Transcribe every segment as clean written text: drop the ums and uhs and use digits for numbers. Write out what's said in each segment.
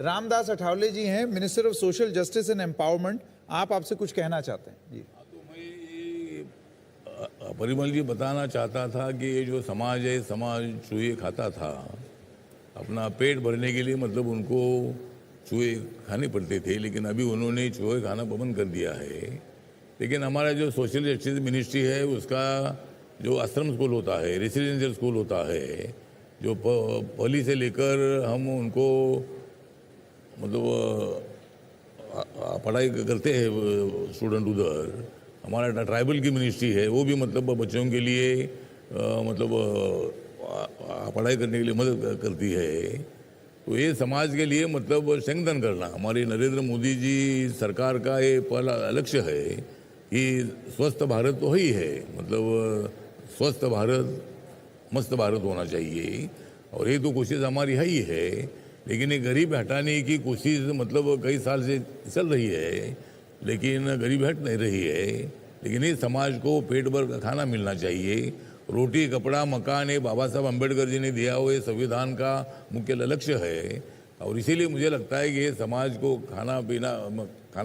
रामदास अठावले जी हैं, minister of social justice and empowerment. आप आपसे कुछ कहना चाहते हैं जी? तो मैं ये परिमल जी बताना चाहता था कि ये जो समाज है, समाज चूहे खाता था, अपना पेट भरने के लिए मतलब उनको चूहे खाने पड़ते थे, लेकिन अभी उन्होंने चूहे खाना बंद कर दिया है। लेकिन हमारा जो सोशल जस्टिस मिनिस्ट्री है, उसका जो आश्रम स्कूल होता है, रेसिडेंशियल स्कूल होता है, जो पहली से लेकर हम उनको मतलब पढ़ाई करते हैं स्टूडेंट उधर, हमारा ट्राइबल की मिनिस्ट्री है, वो भी मतलब बच्चों के लिए मतलब पढ़ाई करने के लिए मदद करती है। तो ये समाज के लिए मतलब संगठन करना हमारी नरेंद्र मोदी जी सरकार का ये पहला लक्ष्य है कि स्वस्थ भारत तो ही है, मतलब स्वस्थ भारत मस्त भारत होना चाहिए, और ये तो कोशिश हमारी है ही है। लेकिन ये गरीब हटाने की कोशिश मतलब कई साल से चल रही है, लेकिन गरीबी हट नहीं रही है। लेकिन ये समाज को पेट भर खाना मिलना चाहिए। रोटी कपड़ा मकान, ये बाबा साहब अम्बेडकर जी ने दिया हुआ संविधान का मुख्य लक्ष्य है, और इसीलिए मुझे लगता है कि ये समाज को खाना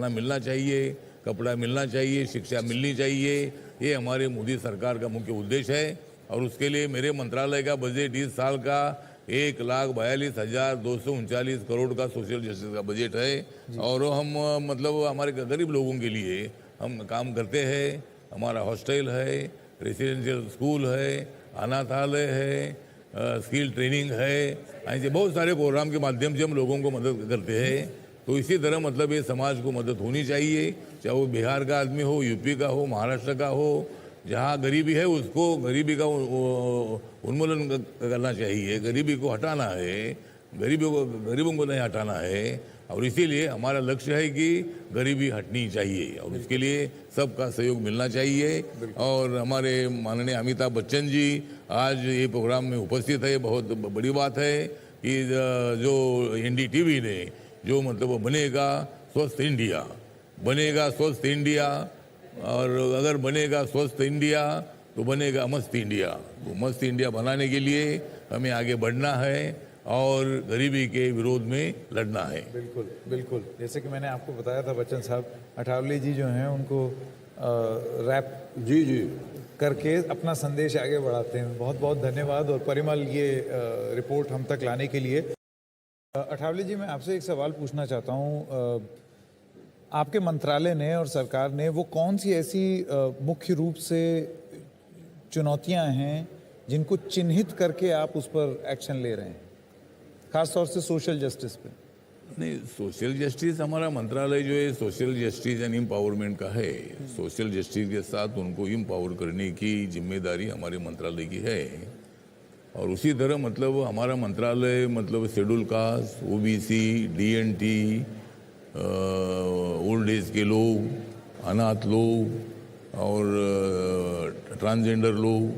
मिलना चाहिए, कपड़ा मिलना चाहिए, शिक्षा मिलनी चाहिए। ये हमारे मोदी सरकार का मुख्य उद्देश्य है, और उसके लिए मेरे मंत्रालय का बजट इस साल का 1,42,239 करोड़ का सोशल जस्टिस का बजट है। और हम मतलब हमारे गरीब लोगों के लिए हम काम करते हैं। हमारा हॉस्टल है, रेसिडेंशियल स्कूल है, अनाथालय है, स्किल ट्रेनिंग है, ऐसे बहुत सारे प्रोग्राम के माध्यम से हम लोगों को मदद करते हैं। तो इसी तरह मतलब ये समाज को मदद होनी चाहिए, चाहे वो बिहार का आदमी हो, यूपी का हो, महाराष्ट्र का हो, जहाँ गरीबी है उसको गरीबी का उन्मूलन करना चाहिए, गरीबी को हटाना है, गरीबों को नहीं हटाना है। और इसीलिए हमारा लक्ष्य है कि गरीबी हटनी चाहिए, और उसके लिए सबका सहयोग मिलना चाहिए। और हमारे माननीय अमिताभ बच्चन जी आज ये प्रोग्राम में उपस्थित है, बहुत बड़ी बात है कि जो NDTV ने जो मतलब बनेगा स्वस्थ इंडिया, बनेगा स्वस्थ इंडिया, और अगर बनेगा स्वस्थ इंडिया तो बनेगा मस्त इंडिया। तो मस्त इंडिया बनाने के लिए हमें आगे बढ़ना है और गरीबी के विरोध में लड़ना है। बिल्कुल बिल्कुल, जैसे कि मैंने आपको बताया था, बच्चन साहब अठावले जी जो हैं उनको रैप जी करके अपना संदेश आगे बढ़ाते हैं। बहुत बहुत धन्यवाद। और परिमल ये रिपोर्ट हम तक लाने के लिए। अठावले जी, मैं आपसे एक सवाल पूछना चाहता हूँ। आपके मंत्रालय ने और सरकार ने वो कौन सी ऐसी मुख्य रूप से चुनौतियां हैं जिनको चिन्हित करके आप उस पर एक्शन ले रहे हैं, खासतौर से सोशल जस्टिस पे? नहीं, सोशल जस्टिस हमारा मंत्रालय जो है सोशल जस्टिस एंड एम्पावरमेंट का है। सोशल जस्टिस के साथ उनको एम्पावर करने की जिम्मेदारी हमारे मंत्रालय की है। और उसी तरह मतलब हमारा मंत्रालय मतलब schedule caste, OBC, DNT, old age के लोग, अनाथ लोग और ट्रांसजेंडर लोग,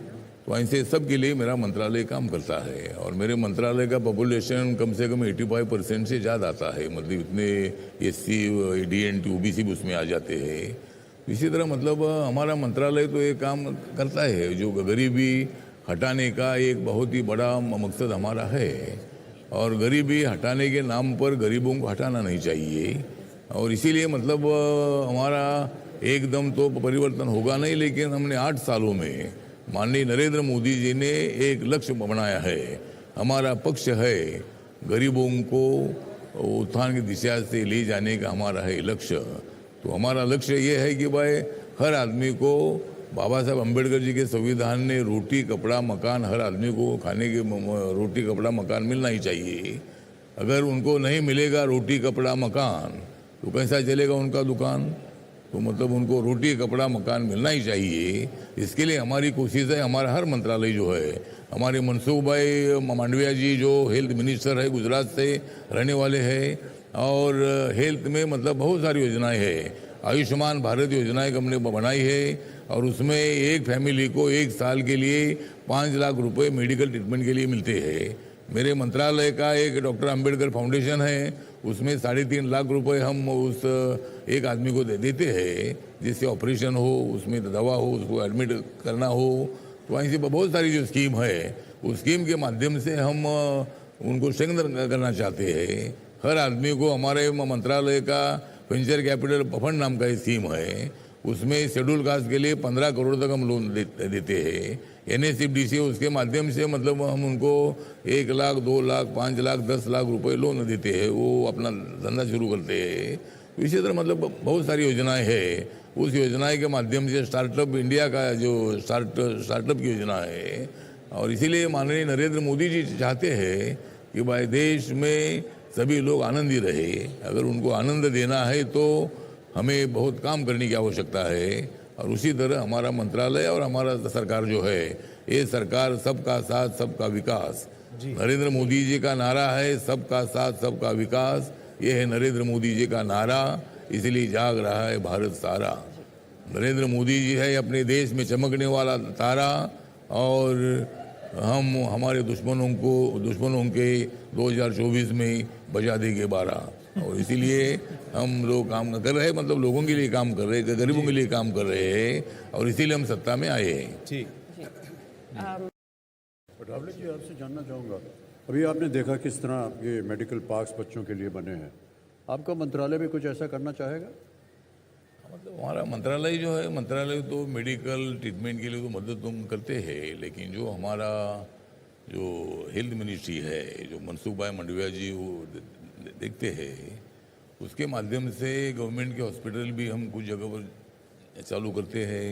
तो ऐसे सब के लिए मेरा मंत्रालय काम करता है। और मेरे मंत्रालय का पॉपुलेशन कम से कम 85% से ज़्यादा आता है, मतलब इतने SC, DNT, OBC भी उसमें आ जाते हैं। इसी तरह मतलब हमारा मंत्रालय तो ये काम करता है, जो गरीबी हटाने का एक बहुत ही बड़ा मकसद हमारा है। और गरीबी हटाने के नाम पर गरीबों को हटाना नहीं चाहिए, और इसीलिए मतलब हमारा एकदम तो परिवर्तन होगा नहीं, लेकिन हमने 8 सालों में माननीय नरेंद्र मोदी जी ने एक लक्ष्य बनाया है। हमारा पक्ष है गरीबों को उत्थान की दिशा से ले जाने का हमारा है लक्ष्य। तो हमारा लक्ष्य ये है कि भाई हर आदमी को बाबा साहब अम्बेडकर जी के संविधान ने रोटी कपड़ा मकान, हर आदमी को खाने के रोटी कपड़ा मकान मिलना ही चाहिए। अगर उनको नहीं मिलेगा रोटी कपड़ा मकान तो कैसा चलेगा उनका दुकान? तो मतलब उनको रोटी कपड़ा मकान मिलना ही चाहिए। इसके लिए हमारी कोशिश है। हमारा हर मंत्रालय जो है, हमारे मनसुख भाई मांडविया जी जो हेल्थ मिनिस्टर है, गुजरात से रहने वाले हैं, और हेल्थ में मतलब बहुत सारी योजनाएं हैं। आयुष्मान भारत योजनाएं हमने बनाई है, और उसमें एक फैमिली को 1 साल के लिए 5 लाख रुपए मेडिकल ट्रीटमेंट के लिए मिलते हैं। मेरे मंत्रालय का एक डॉक्टर अंबेडकर फाउंडेशन है, उसमें 3.5 लाख रुपए हम उस एक आदमी को देते हैं, जिससे ऑपरेशन हो, उसमें दवा हो, उसको एडमिट करना हो। तो ऐसी बहुत सारी जो स्कीम है, उस स्कीम के माध्यम से हम उनको स्ट्रेंथन करना चाहते हैं। हर आदमी को हमारे मंत्रालय का वेंचर कैपिटल फंड नाम का एक स्कीम है, उसमें शेड्यूल कास्ट के लिए 15 करोड़ तक हम लोन देते हैं। NSFDC उसके माध्यम से मतलब हम उनको 1 लाख, 2 लाख, 5 लाख, 10 लाख रुपए लोन देते हैं, वो अपना धंधा शुरू करते हैं। इसी तरह मतलब बहुत सारी योजनाएं हैं। उस योजनाएं के माध्यम से स्टार्टअप इंडिया का जो स्टार्टअप की योजना है, और इसीलिए माननीय नरेंद्र मोदी जी चाहते हैं कि भाई देश में सभी लोग आनंदी रहे। अगर उनको आनंद देना है तो हमें बहुत काम करने की आवश्यकता है, और उसी तरह हमारा मंत्रालय और हमारा सरकार जो है, ये सरकार सबका साथ सबका विकास। नरेंद्र मोदी जी का नारा है सबका साथ सबका विकास, ये है नरेंद्र मोदी जी का नारा, इसलिए जाग रहा है भारत सारा। नरेंद्र मोदी जी है अपने देश में चमकने वाला तारा, और हम हमारे दुश्मनों के 2024 में बजा देंगे 12। और इसीलिए हम लोग काम कर रहे हैं, मतलब लोगों के लिए काम कर रहे हैं, गरीबों के लिए काम कर रहे हैं, और इसीलिए हम सत्ता में आए हैं। ठीक। अठावले जी, आपसे जानना चाहूँगा, अभी आपने देखा किस तरह ये मेडिकल पार्क्स बच्चों के लिए बने हैं, आपका मंत्रालय भी कुछ ऐसा करना चाहेगा? मतलब हमारा मंत्रालय जो है, मंत्रालय तो मेडिकल ट्रीटमेंट के लिए तो मदद तुम करते हैं, लेकिन जो हमारा जो हेल्थ मिनिस्ट्री है, जो मनसुख भाई मंडविया जी वो देखते हैं, उसके माध्यम से गवर्नमेंट के हॉस्पिटल भी हम कुछ जगह पर चालू करते हैं।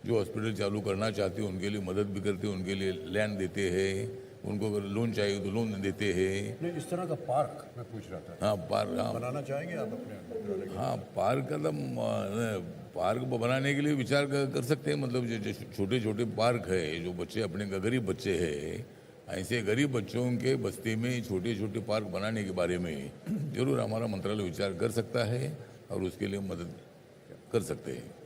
जो हॉस्पिटल चालू करना चाहते हैं उनके लिए मदद भी करते हैं, उनके लिए लैंड देते हैं, उनको अगर लोन चाहिए तो लोन देते हैं। नहीं, इस तरह का पार्क मैं पूछ रहा था। हाँ, पार्क, हाँ बनाना चाहेंगे आप अपने मंत्रालय के? हाँ, पार्क का पार्क बनाने के लिए विचार कर सकते हैं। मतलब जो छोटे छोटे पार्क है, जो बच्चे अपने गरीब बच्चे हैं, ऐसे गरीब बच्चों के बस्ती में छोटे छोटे पार्क बनाने के बारे में जरूर हमारा मंत्रालय विचार कर सकता है, और उसके लिए मदद कर सकते हैं।